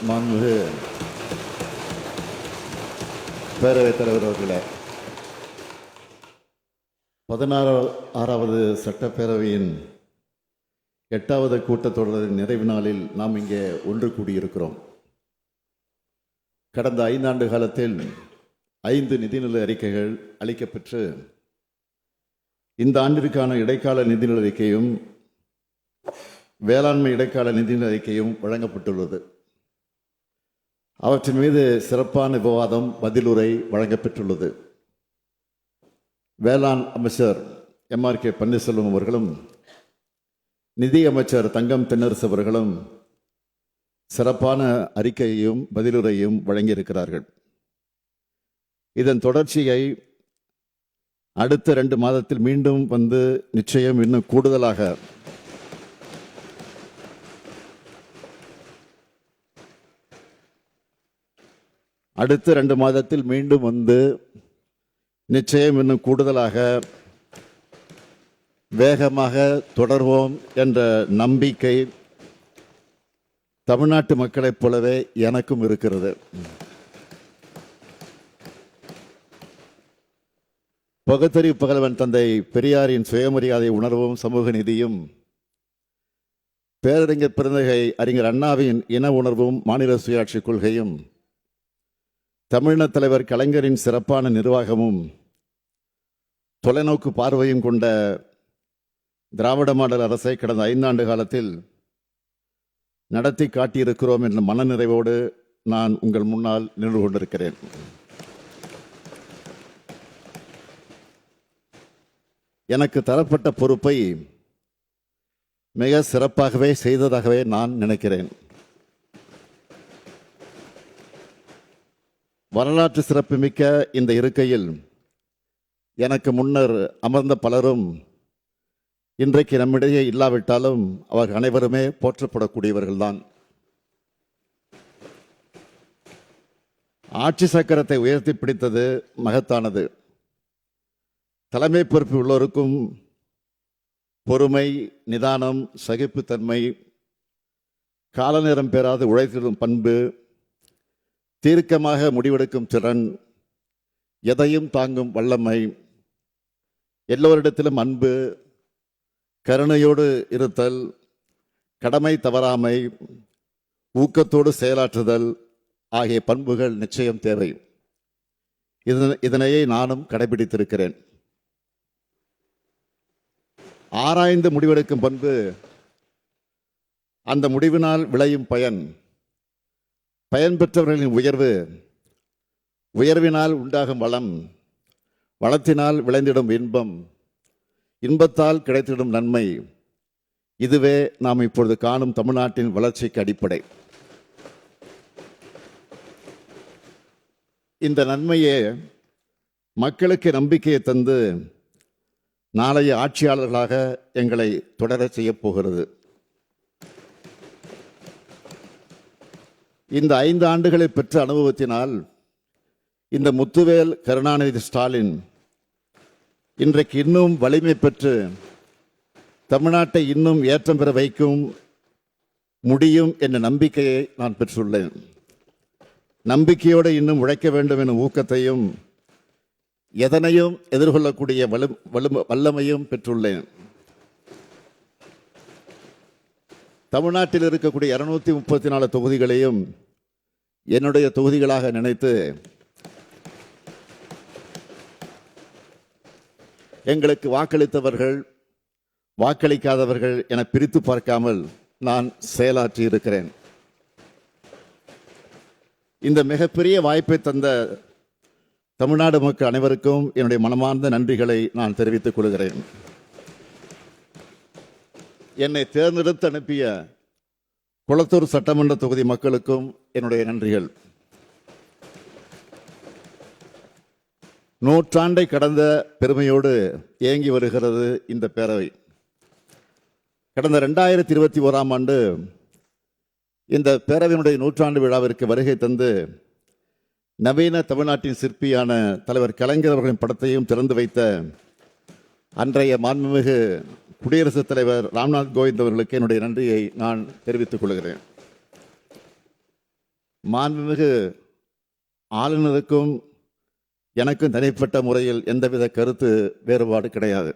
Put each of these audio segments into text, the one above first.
மாண்புமிகு பேரவைத் தலைவர் அவர்களே, 16வது சட்டப்பேரவையின் 8வது கூட்டத்தொடரின் நிறைவு நாளில் நாம் இங்கே ஒன்று கூடியிருக்கிறோம். கடந்த 5 ஆண்டு காலத்தில் 5 நிதிநிலை அறிக்கைகள் அளிக்கப்பெற்று இந்த ஆண்டிற்கான இடைக்கால நிதிநிலை அறிக்கையும் வேளாண்மை இடைக்கால நிதிநிலை அறிக்கையும் வழங்கப்பட்டுள்ளது. அவற்றின் மீது சிறப்பான விவாதம் பதிலுரை வழங்கப்பெற்றுள்ளது. வேளாண் அமைச்சர் MRK பன்னீர்செல்வம் அவர்களும் நிதி அமைச்சர் தங்கம் தென்னரசு அவர்களும் சிறப்பான அறிக்கையையும் பதிலுரையும் வழங்கியிருக்கிறார்கள். இதன் தொடர்ச்சியை அடுத்த 2 மாதத்தில் மீண்டும் வந்து நிச்சயம் இன்னும் கூடுதலாக அடுத்த 2 மாதத்தில் மீண்டும் வந்து நிச்சயம் இன்னும் கூடுதலாக வேகமாக தொடர்வோம் என்ற நம்பிக்கை தமிழ்நாட்டு மக்களைப் போலவே எனக்கும் இருக்கிறது. பகுத்தறிவு பகலவன் தந்தை பெரியாரின் சுயமரியாதை உணர்வும் சமூக நீதியும், பேரறிஞர் பெருந்தகை அறிஞர் அண்ணாவின் இன உணர்வும் மாநில சுயாட்சி கொள்கையும், தமிழின தலைவர் கலைஞரின் சிறப்பான நிர்வாகமும், தொலைநோக்கு பார்வையும் கொண்ட திராவிட மாடல் அரசை கடந்த 5 ஆண்டு காலத்தில் நடத்தி காட்டியிருக்கிறோம் என்ற மனநிறைவோடு நான் உங்கள் முன்னால் நின்று கொண்டிருக்கிறேன். எனக்கு தரப்பட்ட பொறுப்பை மிக சிறப்பாகவே செய்ததாகவே நான் நினைக்கிறேன். வரலாற்று சிறப்புமிக்க இந்த இருக்கையில் எனக்கு முன்னர் அமர்ந்த பலரும் இன்றைக்கு நம்மிடையே இல்லாவிட்டாலும் அவர்கள் அனைவருமே போற்றப்படக்கூடியவர்கள்தான். ஆட்சி சக்கரத்தை உயர்த்தி பிடித்தது மகத்தானது. தலைமை பொறுப்பு உள்ளோருக்கும் பொறுமை, நிதானம், சகிப்புத்தன்மை, கால நேரம் பெறாது உழைத்திடும் பண்பு, தீர்க்கமாக முடிவெடுக்கும் திறன், எதையும் தாங்கும் வல்லமை, எல்லோரிடத்திலும் அன்பு, கருணையோடு இருத்தல், கடமை தவறாமை, ஊக்கத்தோடு செயலாற்றுதல் ஆகிய பண்புகள் நிச்சயம் தேவை. இதனையே நானும் கடைபிடித்திருக்கிறேன். ஆராய்ந்து முடிவெடுக்கும் பண்பு, அந்த முடிவினால் விளையும் பயன், பயன் பெற்றவர்களின் உயர்வு, உயர்வினால் உண்டாகும் வளம், வளத்தினால் விளைந்திடும் இன்பம், இன்பத்தால் கிடைத்திடும் நன்மை, இதுவே நாம் இப்பொழுது காணும் தமிழ்நாட்டின் வளர்ச்சிக்கு அடிப்படை. இந்த நன்மையே மக்களுக்கு நம்பிக்கையை தந்து நாளைய ஆட்சியாளர்களாக எங்களை தொடர செய்யப் போகிறது. இந்த 5 ஆண்டுகளை பெற்ற அனுபவத்தினால் இந்த முத்துவேல் கருணாநிதி ஸ்டாலின் இன்றைக்கு இன்னும் வலிமை பெற்று தமிழ்நாட்டை இன்னும் ஏற்றம் பெற வைக்கும் முடியும் என்ற நம்பிக்கையை நான் பெற்றுள்ளேன். நம்பிக்கையோடு இன்னும் உழைக்க வேண்டும் எனும் ஊக்கத்தையும், எதனையும் எதிர்கொள்ளக்கூடிய வல்லமையும் பெற்றுள்ளேன். தமிழ்நாட்டில் இருக்கக்கூடிய 234 தொகுதிகளையும் என்னுடைய தொகுதிகளாக நினைத்து எங்களுக்கு வாக்களித்தவர்கள், வாக்களிக்காதவர்கள் என பிரித்து பார்க்காமல் நான் செயலாற்றி இருக்கிறேன். இந்த மிகப்பெரிய வாய்ப்பை தந்த தமிழ்நாடு மக்கள் அனைவருக்கும் என்னுடைய மனமார்ந்த நன்றிகளை நான் தெரிவித்துக் கொள்கிறேன். என்னை தேர்ந்தெடுத்து அனுப்பிய குளத்தூர் சட்டமன்ற தொகுதி மக்களுக்கும் என்னுடைய நன்றிகள். நூற்றாண்டை கடந்த பெருமையோடு இயங்கி வருகிறது இந்த பேரவை. கடந்த 2021ஆம் ஆண்டு இந்த பேரவையினுடைய 100ஆண்டு விழாவிற்கு வருகை தந்து நவீன தமிழ்நாட்டின் சிற்பியான தலைவர் கலைஞர் அவர்களின் படத்தையும் திறந்து வைத்த அன்றைய மாண்புமிகு குடியரசுத் தலைவர் ராம்நாத் கோவிந்த் அவர்களுக்கு என்னுடைய நன்றியை நான் தெரிவித்துக் கொள்கிறேன். மாண்புமிகு ஆளுநருக்கும் எனக்கும் தனிப்பட்ட முறையில் எந்தவித கருத்து வேறுபாடு கிடையாது.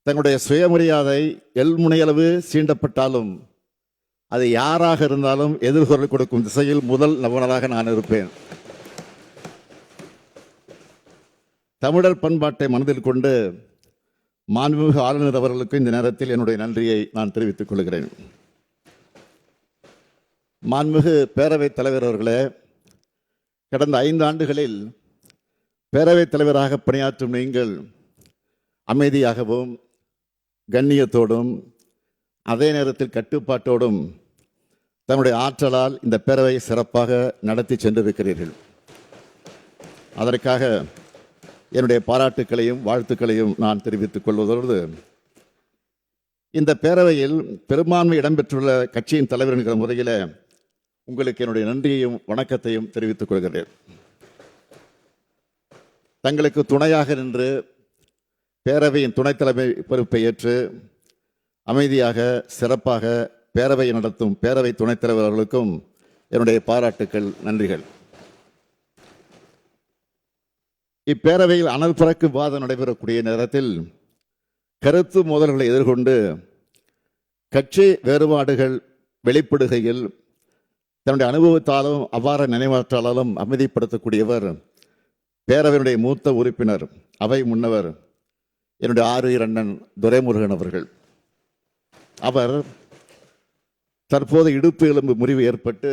தங்களுடைய சுயமரியாதை எல்முனையளவு சீண்டப்பட்டாலும் அது யாராக இருந்தாலும் எதிர்குரல் கொடுக்கும் திசையில் முதல் நபராக நான் இருப்பேன். தமிழர் பண்பாட்டை மனதில் கொண்டு மாண்புமிகு ஆளுநர் அவர்களுக்கு இந்த நேரத்தில் என்னுடைய நன்றியை நான் தெரிவித்துக் கொள்கிறேன். மாண்புமிகு பேரவைத் தலைவர் அவர்களே, கடந்த 5 ஆண்டுகளில் பேரவைத் தலைவராக பணியாற்றும் நீங்கள் அமைதியாகவும் கண்ணியத்தோடும் அதே நேரத்தில் கட்டுப்பாட்டோடும் தன்னுடைய ஆற்றலால் இந்த பேரவையை சிறப்பாக நடத்தி சென்றிருக்கிறீர்கள். அதற்காக என்னுடைய பாராட்டுக்களையும் வாழ்த்துக்களையும் நான் தெரிவித்துக் கொள்வதோடு, இந்த பேரவையில் பெரும்பான்மை இடம்பெற்றுள்ள கட்சியின் தலைவர் என்கிற முறையில் உங்களுக்கு என்னுடைய நன்றியையும் வணக்கத்தையும் தெரிவித்துக் கொள்கிறேன். தங்களுக்கு துணையாக நின்று பேரவையின் துணைத் தலைமை பொறுப்பை ஏற்று அமைதியாக சிறப்பாக பேரவையை நடத்தும் பேரவை துணைத் தலைவர் அவர்களுக்கும் என்னுடைய பாராட்டுக்கள், நன்றிகள். இப்பேரவையில் அனல் பறக்கும் விவாதம் நடைபெறக்கூடிய நேரத்தில் கருத்து மோதல்களை எதிர்கொண்டு கட்சி வேறுபாடுகள் வெளிப்படுகையில் தன்னுடைய அனுபவத்தாலும் அபார நினைவாற்றாலும் அமைதிப்படுத்தக்கூடியவர் பேரவையினுடைய மூத்த உறுப்பினர், அவை முன்னவர் என்னுடைய ஆருயிர் அண்ணன் துரைமுருகன் அவர்கள். அவர் தற்போது இடுப்பு எலும்பு முறிவு ஏற்பட்டு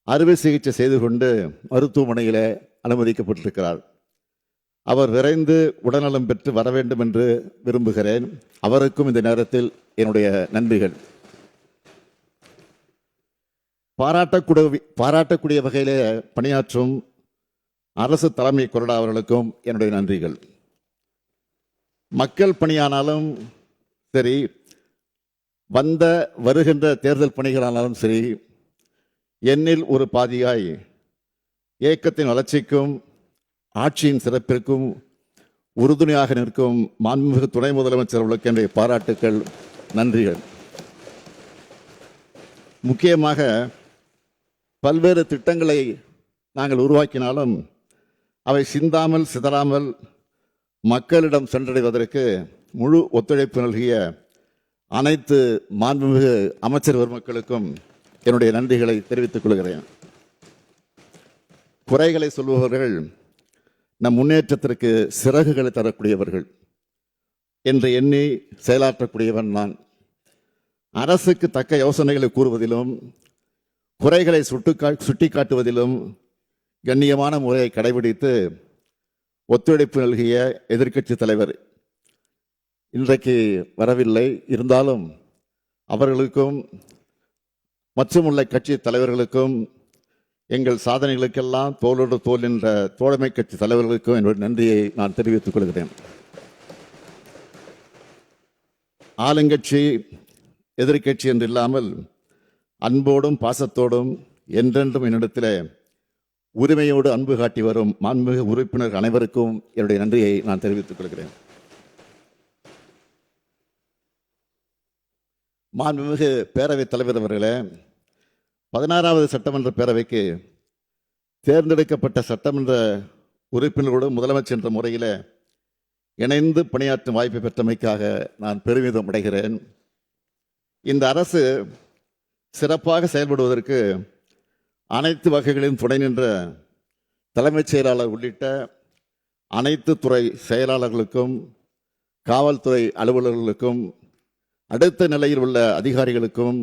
அறுவை சிகிச்சை செய்து கொண்டு மருத்துவமனையில் அனுமதிக்கப்பட்டிருக்கிறார். அவர் விரைந்து உடல்நலம் பெற்று வர வேண்டும் என்று விரும்புகிறேன். அவருக்கும் இந்த நேரத்தில் என்னுடைய நன்றிகள். பாராட்டக்கூடிய வகையிலே பணியாற்றும் அரசு தலைமை கொறடா அவர்களுக்கும் என்னுடைய நன்றிகள். மக்கள் பணியானாலும் சரி, வருகின்ற தேர்தல் பணிகளானாலும் சரி, எண்ணில் ஒரு பாதியாய் இயக்கத்தின் வளர்ச்சிக்கும் ஆட்சியின் சிறப்பிற்கும் உறுதுணையாக நிற்கும் மாண்புமிகு துணை முதலமைச்சர் அவர்களுக்கு என்னுடைய பாராட்டுக்கள், நன்றிகள். முக்கியமாக பல்வேறு திட்டங்களை நாங்கள் உருவாக்கினாலும் அவை சிந்தாமல் சிதறாமல் மக்களிடம் சென்றடைவதற்கு முழு ஒத்துழைப்பு நல்கிய அனைத்து மாண்புமிகு அமைச்சர் பெருமக்களுக்கும் என்னுடைய நன்றிகளை தெரிவித்துக் கொள்கிறேன். குறைகளை சொல்பவர்கள் நம் முன்னேற்றத்திற்கு சிறகுகளை தரக்கூடியவர்கள் என்று எண்ணி செயலாற்றக்கூடியவன் நான். அரசுக்கு தக்க யோசனைகளை கூறுவதிலும் குறைகளை சுட்டிக்காட்டுவதிலும் கண்ணியமான முறையை கடைபிடித்து ஒத்துழைப்பு நல்கிய எதிர்க்கட்சி தலைவர் இன்றைக்கு வரவில்லை. இருந்தாலும் அவர்களுக்கும் மற்றும் உள்ள கட்சி தலைவர்களுக்கும் எங்கள் சாதனைகளுக்கெல்லாம் தோளோடு தோல் என்ற தோழமை கட்சி தலைவர்களுக்கும் என்னுடைய நன்றியை நான் தெரிவித்துக் கொள்கிறேன். ஆளுங்கட்சி எதிர்க்கட்சி என்று இல்லாமல் அன்போடும் பாசத்தோடும் என்றென்றும் என்னிடத்தில் உரிமையோடு அன்பு காட்டி வரும் மாண்புமிகு உறுப்பினர் அனைவருக்கும் என்னுடைய நன்றியை நான் தெரிவித்துக் கொள்கிறேன். மாண்புமிகு பேரவைத் தலைவர் அவர்களே, 16வது சட்டமன்ற பேரவைக்கு தேர்ந்தெடுக்கப்பட்ட சட்டமன்ற உறுப்பினரோடு முதலமைச்சர் என்ற முறையில் இணைந்து பணியாற்றும் வாய்ப்பை பெற்றமைக்காக நான் பெருமிதம் அடைகிறேன். இந்த அரசு சிறப்பாக செயல்படுவதற்கு அனைத்து வகைகளிலும் துணை நின்ற தலைமைச் செயலாளர் உள்ளிட்ட அனைத்து துறை செயலாளர்களுக்கும் காவல்துறை அலுவலர்களுக்கும் அடுத்த நிலையில் உள்ள அதிகாரிகளுக்கும்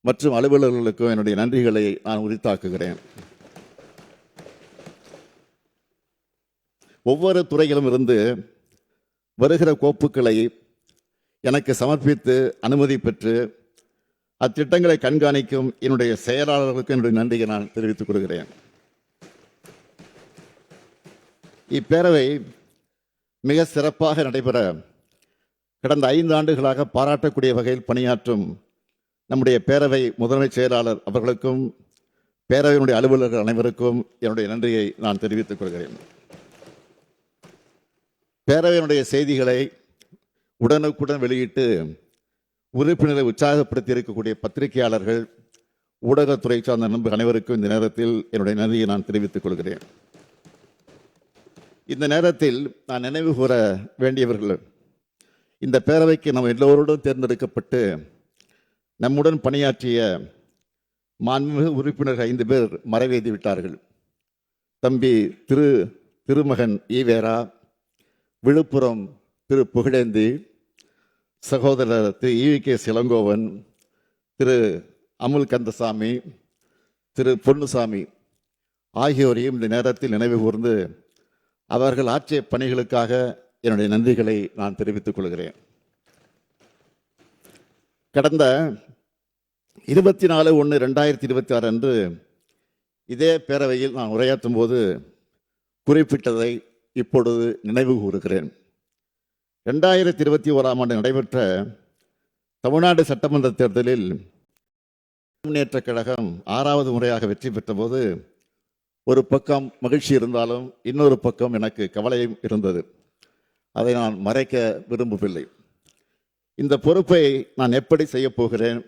மற்றும் அலுவலர்களுக்கும் என்னுடைய நன்றிகளை நான் உரித்தாக்குகிறேன். ஒவ்வொரு துறையிலும் இருந்து வருகிற கோப்புகளை எனக்கு சமர்ப்பித்து அனுமதி பெற்று அத்திட்டங்களை கண்காணிக்கும் என்னுடைய செயலாளர்களுக்கு என்னுடைய நன்றியை நான் தெரிவித்துக் கொள்கிறேன். இப்பேரவை மிக சிறப்பாக நடைபெற கடந்த 5 ஆண்டுகளாக பாராட்டக்கூடிய வகையில் பணியாற்றும் நம்முடைய பேரவை முதன்மை செயலாளர் அவர்களுக்கும் பேரவையினுடைய அலுவலர்கள் அனைவருக்கும் என்னுடைய நன்றியை நான் தெரிவித்துக் கொள்கிறேன். பேரவையினுடைய செய்திகளை உடனுக்குடன் வெளியிட்டு உறுப்பினரை உற்சாகப்படுத்தி இருக்கக்கூடிய பத்திரிகையாளர்கள், ஊடகத்துறை சார்ந்த நண்பர் அனைவருக்கும் இந்த நேரத்தில் என்னுடைய நன்றியை நான் தெரிவித்துக் கொள்கிறேன். இந்த நேரத்தில் நான் நினைவு கூற வேண்டியவர்கள், இந்த பேரவைக்கு நாம் எல்லோரோடும் தேர்ந்தெடுக்கப்பட்டு நம்முடன் பணியாற்றிய மாண்புமிகு உறுப்பினர்கள் 5 பேர் மறைவேதி விட்டார்கள். தம்பி திருமகன் ஈவேரா, விழுப்புரம் திரு புகழேந்தி, சகோதரர் திரு ஈவிகே இளங்கோவன், திரு அமுல் கந்தசாமி, திரு பொன்னுசாமி ஆகியோரையும் இந்த நேரத்தில் நினைவு கூர்ந்து அவர்கள் ஆற்றிய பணிகளுக்காக என்னுடைய நன்றிகளை நான் தெரிவித்துக் கொள்கிறேன். கடந்த 24/1/2026 அன்று இதே பேரவையில் நான் உரையாற்றும் போது குறிப்பிட்டதை இப்பொழுது நினைவு கூறுகிறேன். 2021ஆம் ஆண்டு நடைபெற்ற தமிழ்நாடு சட்டமன்ற தேர்தலில் முன்னேற்ற கழகம் 6வது முறையாக வெற்றி பெற்ற போது ஒரு பக்கம் மகிழ்ச்சி இருந்தாலும் இன்னொரு பக்கம் எனக்கு கவலையும் இருந்தது. அதை நான் மறைக்க விரும்பவில்லை. இந்த பொறுப்பை நான் எப்படி செய்ய போகிறேன்?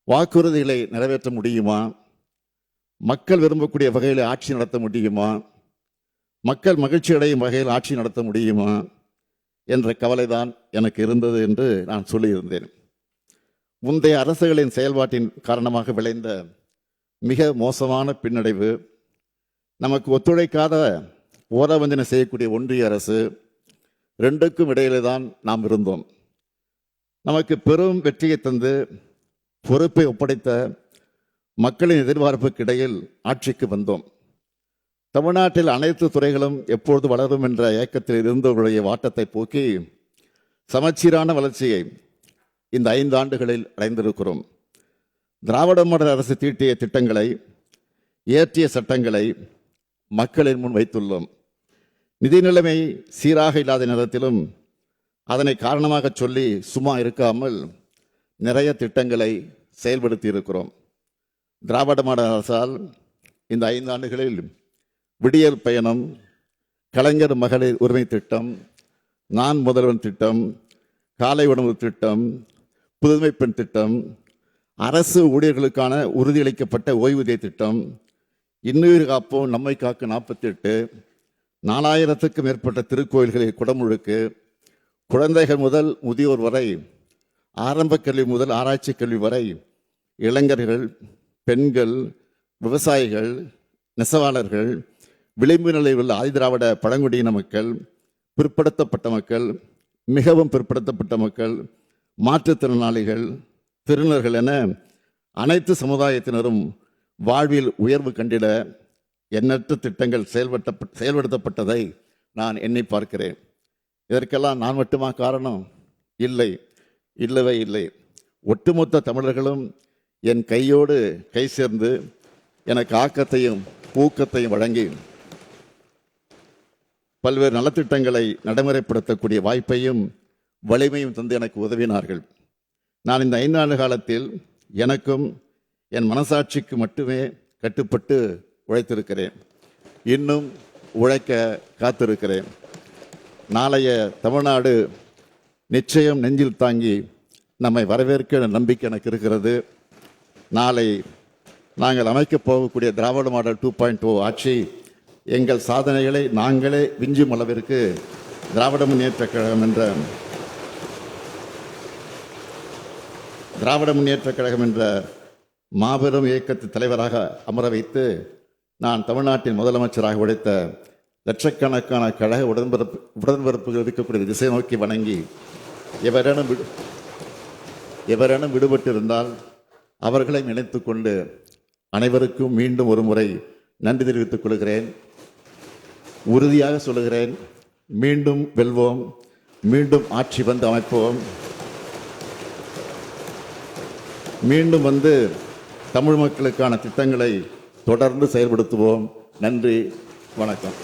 வாக்குறுதிகளை நிறைவேற்ற முடியுமா? மக்கள் விரும்பக்கூடிய வகையில் ஆட்சி நடத்த முடியுமா? மக்கள் மகிழ்ச்சி அடையும் வகையில் ஆட்சி நடத்த முடியுமா என்ற கவலைதான் எனக்கு இருந்தது என்று நான் சொல்லியிருந்தேன். முந்தைய அரசுகளின் செயல்பாட்டின் காரணமாக விளைந்த மிக மோசமான பின்னடைவு, நமக்கு ஒத்துழைக்காத ஓரவஞ்சனை செய்யக்கூடிய ஒன்றிய அரசு, 2க்கும் இடையிலே தான் நாம் இருந்தோம். நமக்கு பெரும் வெற்றியை தந்து பொறுப்பை ஒப்படைத்த மக்களின் எதிர்பார்ப்புக்கு இடையில் ஆட்சிக்கு வந்தோம். தமிழ்நாட்டில் அனைத்து துறைகளும் எப்பொழுது வளரும் என்ற ஏக்கத்தில் இருந்தவர்களுடைய வாட்டத்தை போக்கி சமச்சீரான வளர்ச்சியை இந்த 5 ஆண்டுகளில் அடைந்திருக்கிறோம். திராவிட மாடல் அரசு தீட்டிய திட்டங்களை, இயற்றிய சட்டங்களை மக்களின் முன் வைத்துள்ளோம். நிதி நிலைமை சீராக இல்லாத நேரத்திலும் அதனை காரணமாக சொல்லி சும்மா இருக்காமல் நிறைய திட்டங்களை செயல்படுத்தி இருக்கிறோம். திராவிட மாடல் அரசால் இந்த 5 ஆண்டுகளில் விடியல் பயணம், கலைஞர் மகளிர் உரிமை திட்டம், நான் முதல்வன் திட்டம், காலை உணவு திட்டம், புதுமை பெண் திட்டம், அரசு ஊழியர்களுக்கான உறுதியளிக்கப்பட்ட ஓய்வூதிய திட்டம், இன்னுயிர் காப்போம் நம்மை காக்க 48, 4000க்கும் மேற்பட்ட திருக்கோயில்களில் குடமுழுக்கு, குழந்தைகள் முதல் முதியோர் வரை, ஆரம்ப கல்வி முதல் ஆராய்ச்சி கல்வி வரை, இளைஞர்கள், பெண்கள், விவசாயிகள், நெசவாளர்கள், விளிம்பு நிலையில் உள்ள ஆதிதிராவிட பழங்குடியின மக்கள், பிற்படுத்தப்பட்ட மக்கள், மிகவும் பிற்படுத்தப்பட்ட மக்கள், மாற்றுத்திறனாளிகள், திருநர்கள் என அனைத்து சமுதாயத்தினரும் வாழ்வில் உயர்வு கண்டிட எண்ணற்ற திட்டங்கள் செயல்படுத்தப்பட்டதை நான் எண்ணி பார்க்கிறேன். இதற்கெல்லாம் நான் மட்டுமா காரணம்? இல்லை, இல்லவே இல்லை. ஒட்டுமொத்த தமிழர்களும் என் கையோடு கை சேர்ந்து எனக்கு ஆக்கத்தையும் ஊக்கத்தையும் வழங்கி பல்வேறு நலத்திட்டங்களை நடைமுறைப்படுத்தக்கூடிய வாய்ப்பையும் வலிமையும் தந்து எனக்கு உதவினார்கள். நான் இந்த 5 ஆண்டு காலத்தில் எனக்கும் என் மனசாட்சிக்கு மட்டுமே கட்டுப்பட்டு உழைத்திருக்கிறேன். இன்னும் உழைக்க காத்திருக்கிறேன். நாளைய தமிழ்நாடு நிச்சயம் நெஞ்சில் தாங்கி நம்மை வரவேற்க நம்பிக்கை எனக்கு இருக்கிறது. நாளை நாங்கள் அமைக்கப் போகக்கூடிய திராவிட மாடல் 2.0 ஆட்சி எங்கள் சாதனைகளை நாங்களே விஞ்சும் அளவிற்கு திராவிட முன்னேற்ற கழகம் என்ற மாபெரும் இயக்கத்து தலைவராக அமர வைத்து நான் தமிழ்நாட்டின் முதலமைச்சராக உழைத்த லட்சக்கணக்கான கழக உடன்பிறப்புகள் இருக்கக்கூடிய திசை நோக்கி வணங்கி எவரேனும் விடுபட்டிருந்தால் அவர்களை நினைத்து கொண்டு அனைவருக்கும் மீண்டும் ஒரு முறை நன்றி தெரிவித்துக் கொள்கிறேன். உறுதியாக சொல்லுகிறேன், மீண்டும் வெல்வோம், மீண்டும் ஆட்சி வந்து அமைப்போம், மீண்டும் வந்து தமிழ் மக்களுக்கான திட்டங்களை தொடர்ந்து செயல்படுத்துவோம். நன்றி, வணக்கம்.